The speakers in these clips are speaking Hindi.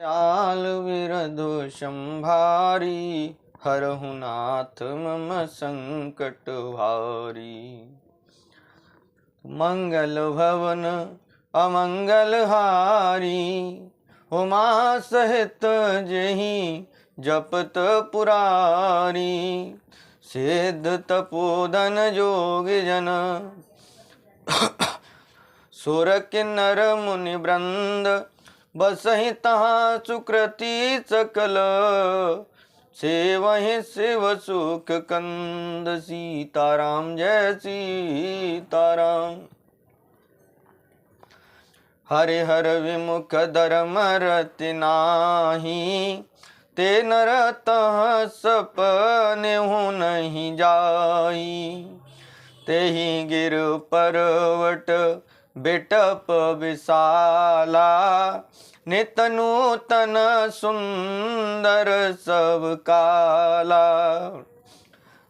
दयाल विरधु संभारी, हरहु नाथ मम संकट भारी। मंगल भवन अमंगल हारी, उमा सहित जेहि जपत पुरारी। सिद्ध तपोधन जोग जन, सुर किन्नर मुनि वृंद, बसहि तहाँ सुकृति सकल। सेवहि शिव सुख कंद, सीताराम जय सीताराम। हरिहर विमुख धर्म रति नाही, ते नर तहाँ सपनेहु नहीं जाई। तेहि गिर पर्वत बिटप विशाला, नित नूतन सुंदर सब काला।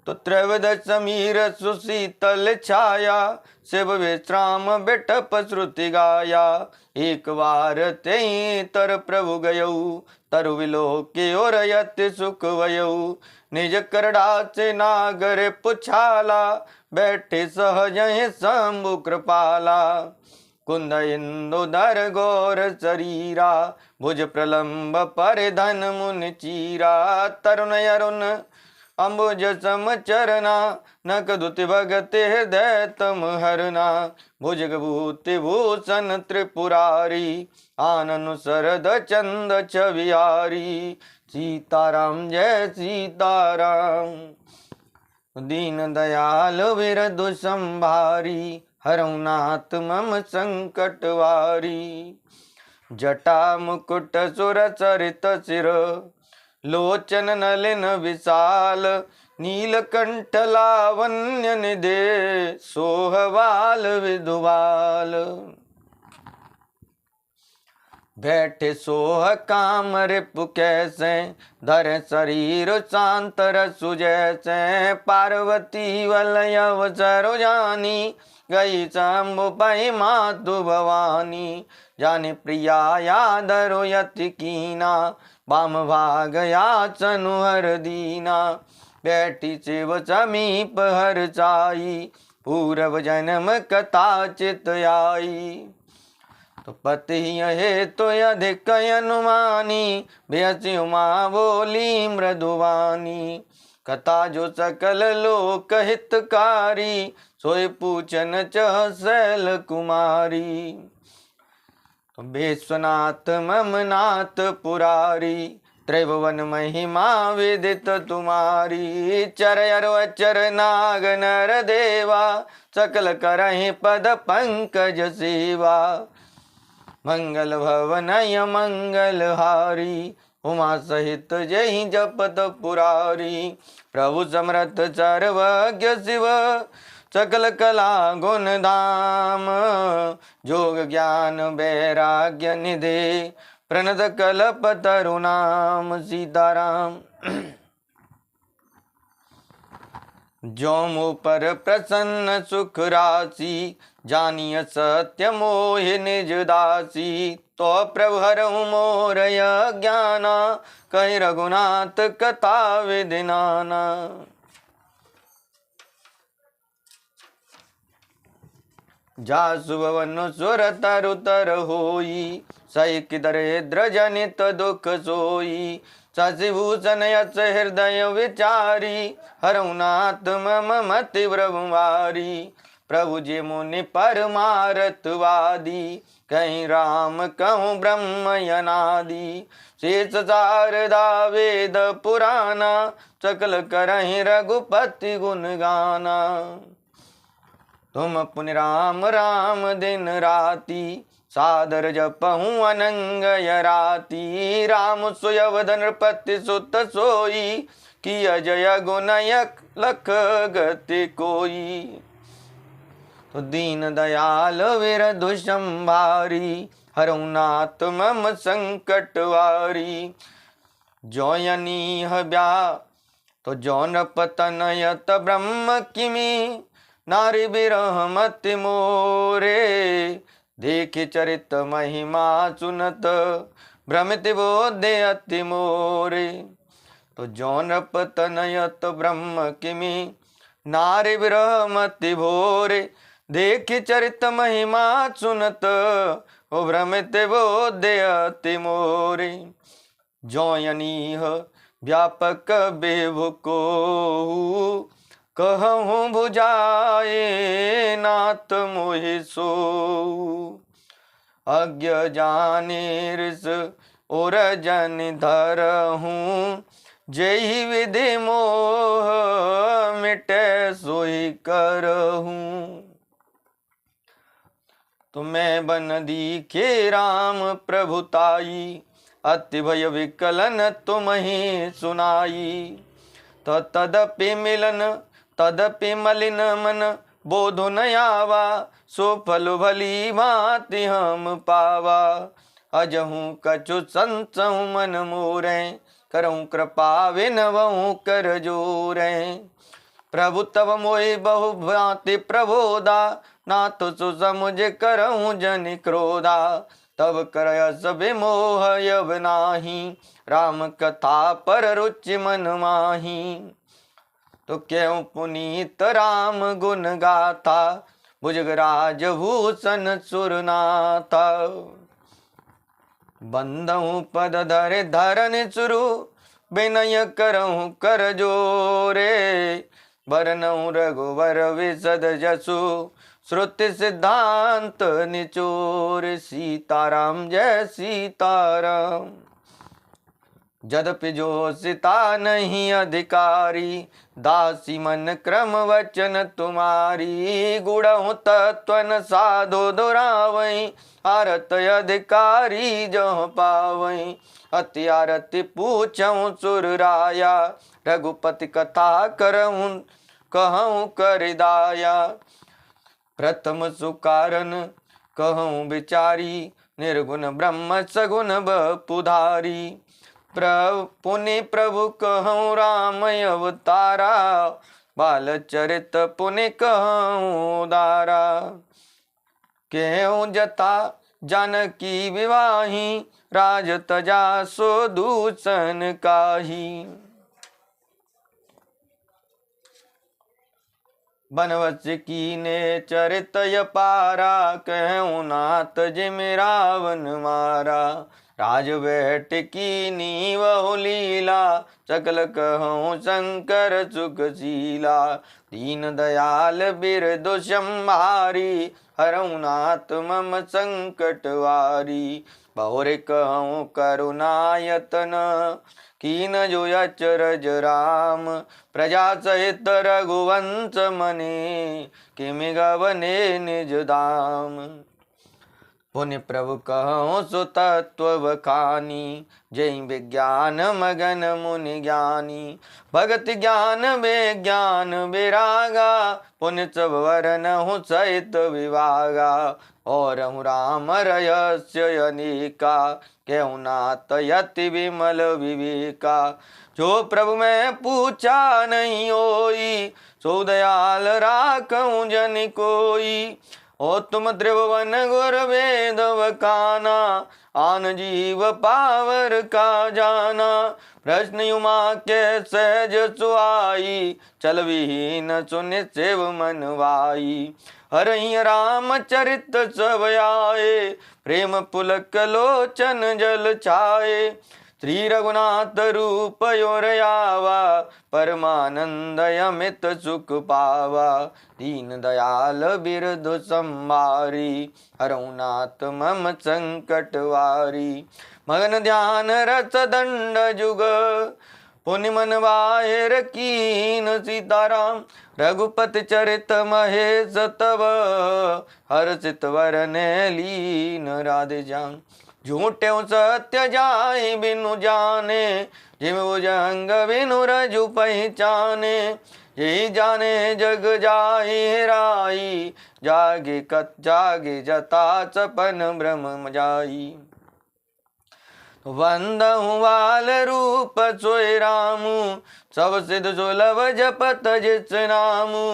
तो त्रैवद समीर सुशीतल छाया, शिव विश्राम बिटप श्रुति गाया। एक बार तेहि तर प्रभु गयऊ, तरु विलोके और यति सुख वयऊ। निज करड़ा से नागर पुछाला, बैठे सहज शंभु कृपाला। कुंद इंदुधर गौर शरीरा, भुज प्रलंब परिधन मुनि चीरा। तरुण अरुण अम्बुज सम चरना, नक दुति भगति हृदय तम हरना। भुजग भूति भूषण त्रिपुरारी, आननु सरद चंद छवियारी। सीताराम जय सीताराम। दीन दयाल विरधु संभारी, हरहु नाथ मम संकट वारी। जटा मुकुट सुर सरित सिर, लोचन नलिन विशाल। नीलकंठ लावण्य निधे, सोहवाल विधुवाल। बैठे सोह काम रिपु कैसे, धर शरीर शांत रसु जैसे। पार्वती वलय अवसर जानी, गई शंभु पहि मातु भवानी। जाने प्रिया यादरो यति कीना, वाम भाग याचनु हर दीना। बैठी शिव समीप हर साई, पूर्व जन्म कथा चित आई। तो पति हे तो अधिक अनुमानी, बेहसी उमा बोली मृदुवानी। कथा जो सकल लोक हितकारी, सोई पूछन चह शैल कुमारी। तो विश्वनाथ मम नाथ पुरारी, त्रिभुवन महिमा विदित तुम्हारी। चर अचर नाग नर देवा, सकल करहि पद पंकज सेवा। मंगल भवनय मंगल हारी, उमा सहित जहि जपत पुरारी। प्रभु समर्थ सर्वज्ञ शिव, सकल कला गुण धाम। जोग ज्ञान वैराग्य निधे, प्रणत कल्प तरु नाम। सीताराम। जो मुँह पर प्रसन्न सुख राशि, जानिय सत्य मोहि निज दासी। तो प्रभु हरहु मोर ज्ञाना, कहि रघुनाथ कथा विधि नाना। जासु भवन सुर तरु तर होई, सही कि दरिद्र जनित दुख सोई। शशिभूषण यश हृदय विचारी, हरहु नाथ मम मति ब्रह्मवारी। प्रभु जी मुनि परमारथ वादी, कहीं राम कहूँ ब्रह्म यनादि। शेष शारदा वेद पुराना, सकल करहि रघुपति गुण गाना। तुम पुनि राम राम दिन राति, सादर जपहूँ अनंग राति। राम सुयवदन नृपति सुत सोई, किया जय गुण लख गति कोई। तो दीन दयाल विरधु संभारी, हरहु नाथ मम संकट वारी। जो यनीह ब्या तो जो नृपतनयत ब्रह्म किमी। नारी बिरह मति मोरे, देख चरित महिमा सुनत भ्रमित बोधे अति मोरे। तो जौन पतनयत ब्रह्म किमि नारी विरह मति भोरे। देखि चरित महिमा सुनत ओ भ्रमित बोधे अति मोरे। जो यनीह व्यापक बेभु को कहूँ भुजाए नाथ मोहि सो। अज्ञ जानिर्स और जन धरहूँ जय विधि मोह मिटे सोई करहूँ। तुम्हें बन दीखे राम प्रभुताई अति भय विकलन तुम ही सुनाई। तो तदपि मिलन तदपि मलिन मन बोधो न आवा सो फल भली भांति हम पावा। अजहूँ कछु संसहु मन मोरे करऊँ कृपा विनवऊँ कर जोरे। प्रभु तब मोहि बहु भांति प्रबोधा ना तो सुसमुझ करऊँ जन क्रोधा। तब करयस विमोह यब नाही राम कथा पर रुचि मन माही। तो क्यों पुनीत राम गुण गाथा भुजगराज भूषण सुरनाथा। बंदहूँ पद धरे धरन सुरु विनय करहूँ कर जोरे। बरनऊँ रघुवर विशद जसु श्रुति सिद्धांत निचोर। सीताराम जय सीताराम। जदपि जो सीता नहीं अधिकारी दासी मन क्रम वचन तुम्हारी। गुणहु तत्वन साधो दुरावई आरत अधिकारी जो पावई। अति आरती पूछऊँ सुरराया रघुपति कथा करऊँ कहूँ कर दाया। प्रथम सुकारण कहूँ विचारी निर्गुण ब्रह्म सगुण बपुधारी। पुनि प्रभु कहूँ राम अवतारा बाल चरित पुनि कहूँ दारा। केहूँ जता जानकी विवाही राज तजा सो दूषण काही। बनवस कीने चरित पारा कहूँ नाथ जिम रावण मारा। राज बैठ की नीवहु लीला सकल कहूँ शंकर सुखशीला। दीन दयाल बिरदु संहारी हरऊ नाथ मम संकट वारी। बहुरे कहूँ करुणायतन कीन जो अचरज राम। प्रजा सहित रघुवंश मने किमि गवने निज धाम। पुनि प्रभु कहूँ सो तत्व बखानी जय विज्ञान मगन मुनि ज्ञानी। भगति ज्ञान विज्ञान विरागा पुनि सब वरनहु सहित विभागा। और हूँ राम रहस्य अनेका कहूँ नाथ यति विमल विवेका। जो प्रभु मैं पूछा नहीं होई सो दयाल राखऊँ जन कोई। ओ तुम त्रिभुवन गुर वेद वकाना आन जीव पावर का जाना। प्रश्न उमा के सहज सुआई चल विहीन सुनि शिव मन वाई। हरहि राम चरित सब आए प्रेम पुलक लोचन जल छाए। श्री रघुनाथ रूप योर आवा परमानंद अमित सुख पावा। दीन दयाल बिरधु संभारी हरऊ नाथ मम संकट वारी। मगन ध्यान रस दंड जुग पुनि मन वाहिर कीन। सीताराम रघुपति चरित महेश तब हर्षित वरने लीन राधे जान। झूठे सत्य जाहि बिनु जाने जिम भुजंग बिनु रजु पहचाने। यही जाने जग जाहि हेराई जागे जता सपन ब्रह्म जाई। वंदहु वाल रूप सोय रामु सब सिद्ध सुलभ जपत जिस नामु।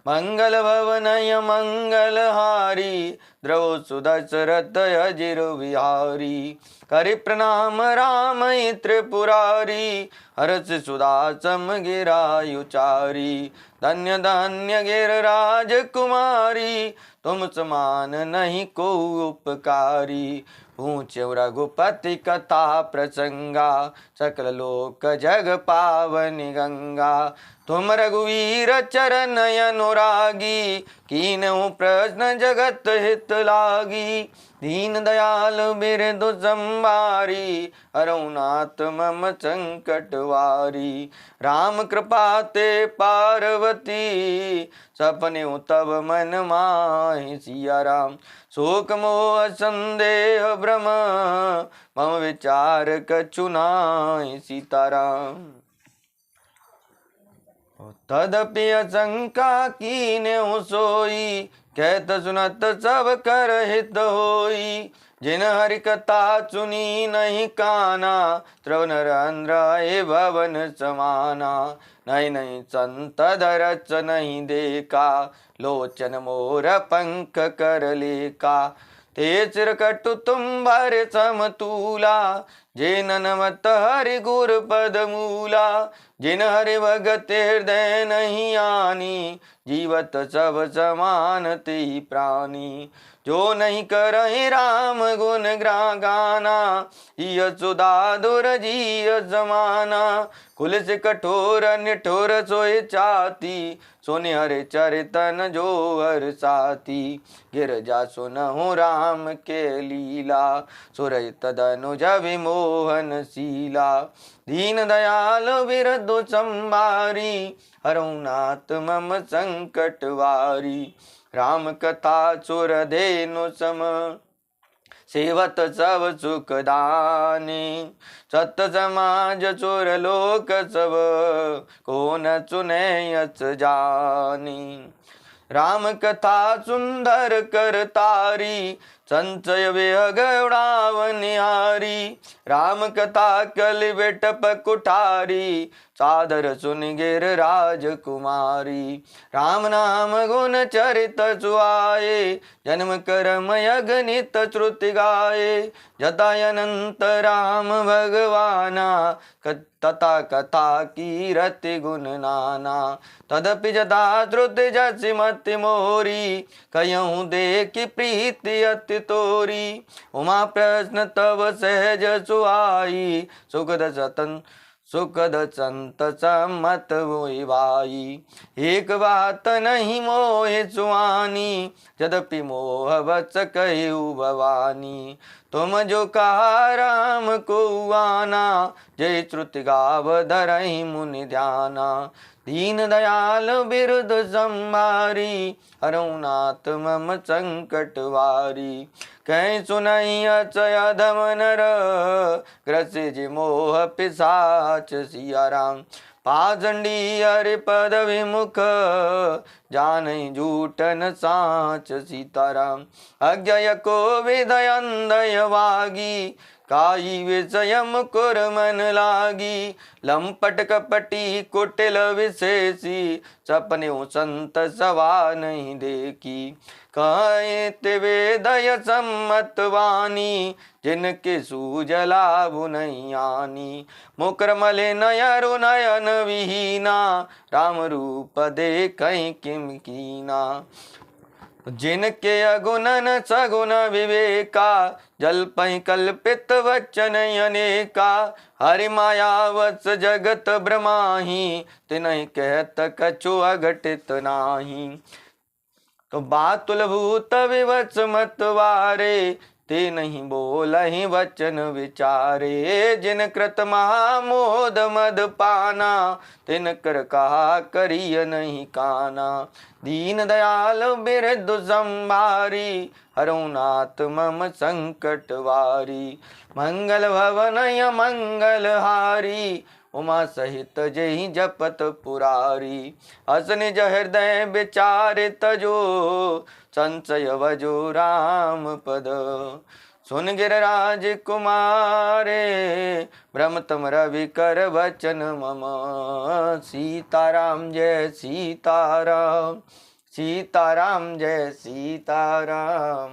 मंगल भवनय मंगल हारी द्रव सुदशरथ अजिर विहारी। करि प्रणाम राम त्रिपुरारी, हरष सुधा सम गिरायुचारी। धन्य धन्य गिरिराज कुमारी, तुम समान नहीं को उपकारी। पूछ्यो रघुपति कथा प्रसंगा, सकल लोक जग पावनी गंगा। तुम रघुवीर चरण अनुरागी, कीन्हु प्रश्न जगत हित लागी। दीन दयाल बिरधु संभारी, हरऊ नाथ मम संकट वारी। राम कृपा ते पार्वती, सपने तब मन माहि। सिया राम शोक मोह संदेह भ्रम, मम विचार कछु नाहि। सीताराम तदपि आशंका कीन्हु सोई, कहत सुनत सब कर हित होई। जिन हरि कथा सुनी नहीं काना, श्रवण रंध्र भवन समाना। नहीं नहीं संत दरस नहीं देखा, लोचन मोर पंख कर लेका। ते सिर कटु तुम्हारे समतूला, जे ननमत हरि गुर पद मूला। जिन हरि भगत हृदय नहीं आनी, जीवत सब समान ते प्राणी। जो नहीं करहि राम गुण गाना, हिय सुधा दुरजीय समाना। कुल से कठोर निठोर सोई चाती, सुनि हरि चरितन जो हर साथी। गिरजा सुनहु राम के लीला, सुरय तदनुज विमोहन शीला। दीन दयाल बिरधु संभारी, हरऊ नाथ मम संकट वारी। राम कथा सुर धेनु सम, सेवत सब सुख दानी। सत समाज सुर लोक सब, को न सुने यस जानी। राम कथा सुंदर कर तारी, संचय विहग उड़ावनिहारी। राम कथा कलि बेटप कुठारी, सादर सुन गिर राजकुमारी। राम नाम गुण चरित सुआए, जन्म कर्म यगनित श्रुति गाए। जता अनंत राम भगवाना, तथा कथा की रति गुण नाना। तदपि जता श्रुति जसि मति मोरी, कयहूँ देखि प्रीति अति तोरी। उमा प्रश्न तब सहज सुहाई, सुखद संत सम्मत होई भाई। एक बात नहीं मोहि सुहानी, यद्यपि मोह वश कहु भवानी। तुम जो कहा राम को आना, जय श्रुति गाव धरहि मुनि ध्याना। दीन दयाल बिरधु संभारी, हरऊ नाथ मम संकट वारी। कहीं सुनहि अचय अधम नर, ग्रसिय जि मोह पिशाच। सिया राम पाषंडी हरि पद विमुख, जानहि झूठन साच। सीताराम अज्ञय को विधय अंधय वागी, काई विषय मुकुर मन लागी। लंपट कपटी कुटिल विशेषी, सपने संत सवा नहीं देखी। कहे ते वेदय सम्मत वाणी, जिनके सूजला नहीं आनी। मुकर मले नयरु नयन विहीना, राम रूप देखहि किम कीना। जिनके अगुणन सगुण विवेका, जल्पहि कल्पित वचन अनेका। हरि मायावश जगत भ्रमाहि, तिनहि कहत कछु अघटित नाही। तो बातुल भूत विवश मत वारे, ते नहीं बोलहि वचन विचारे। जिन कृत महामोद मद पाना, तिन कर कहा करिय नहीं काना। दीन दयाल बिरधु संभारी, हरऊ नाथ मम संकट वारी। मंगल भवन मंगल हारी, उमा सहित जहि जपत पुरारी। अस निज हृदय विचारित जो, संशय वजो राम पद। सुन गिरिराज कुमारे, भ्रमतम रवि कर वचन मम। सीताराम जय सीताराम, सीताराम जय सीताराम।